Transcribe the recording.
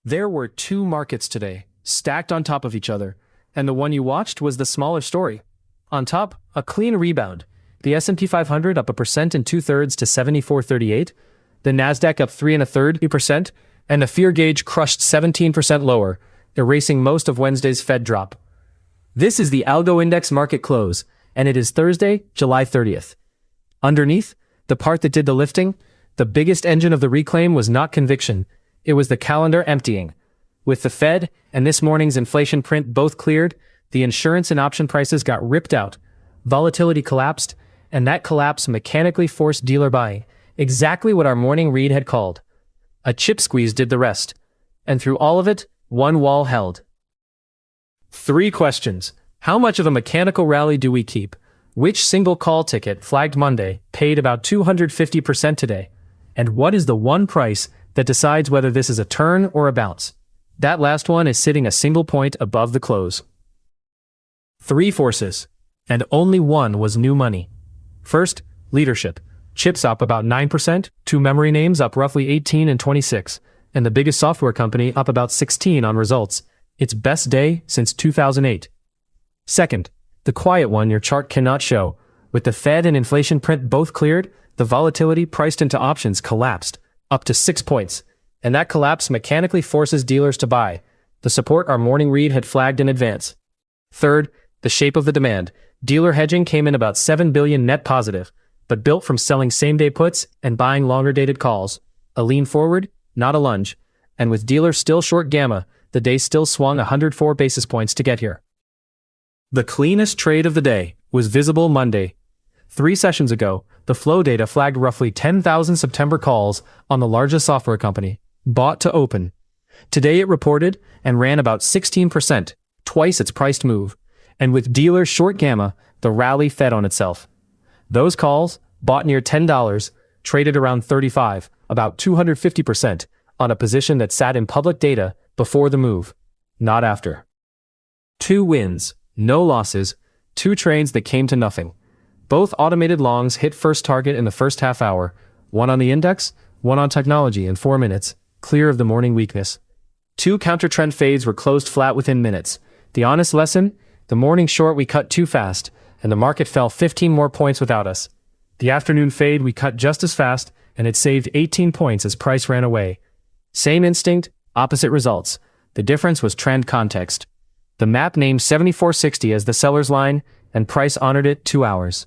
There were two markets today, stacked on top of each other, and the one you watched was the smaller story. On top, a clean rebound. The S&P 500 up 1% and 2/3 to 74.38, the Nasdaq up 3 1/3%, and the fear gauge crushed 17% lower, erasing most of Wednesday's Fed drop. This is the Algo Index market close, and it is Thursday, July 30th. Underneath, the part that did the lifting, the biggest engine of the reclaim was not conviction, it was the calendar emptying. With the Fed and this morning's inflation print both cleared, the insurance and option prices got ripped out, volatility collapsed, and that collapse mechanically forced dealer buying, exactly what our morning read had called. A chip squeeze did the rest, and through all of it, one wall held. 3 questions. How much of a mechanical rally do we keep? Which single call ticket, flagged Monday, paid about 250% today? And what is the one price that decides whether this is a turn or a bounce? That last one is sitting a single point above the close. 3 forces, and only one was new money. First, leadership. Chips up about 9%, 2 memory names up roughly 18 and 26, and the biggest software company up about 16 on results. Its best day since 2008. Second, the quiet one your chart cannot show. With the Fed and inflation print both cleared, the volatility priced into options collapsed, up to 6 points, and that collapse mechanically forces dealers to buy, the support our morning read had flagged in advance. Third, the shape of the demand. Dealer hedging came in about $7 billion net positive, but built from selling same-day puts and buying longer-dated calls. A lean forward, not a lunge, and with dealers still short gamma, the day still swung 104 basis points to get here. The cleanest trade of the day was visible Monday. 3 sessions ago, the flow data flagged roughly 10,000 September calls on the largest software company, bought to open. Today it reported and ran about 16%, twice its priced move, and with dealers short gamma, the rally fed on itself. Those calls, bought near $10, traded around 35, about 250%, on a position that sat in public data before the move, not after. 2 wins, no losses, 2 trades that came to nothing. Both automated longs hit first target in the first half hour, one on the index, one on technology in 4 minutes, clear of the morning weakness. 2 counter-trend fades were closed flat within minutes. The honest lesson? The morning short we cut too fast, and the market fell 15 more points without us. The afternoon fade we cut just as fast, and it saved 18 points as price ran away. Same instinct, opposite results. The difference was trend context. The map named 7460 as the seller's line, and price honored it 2 hours.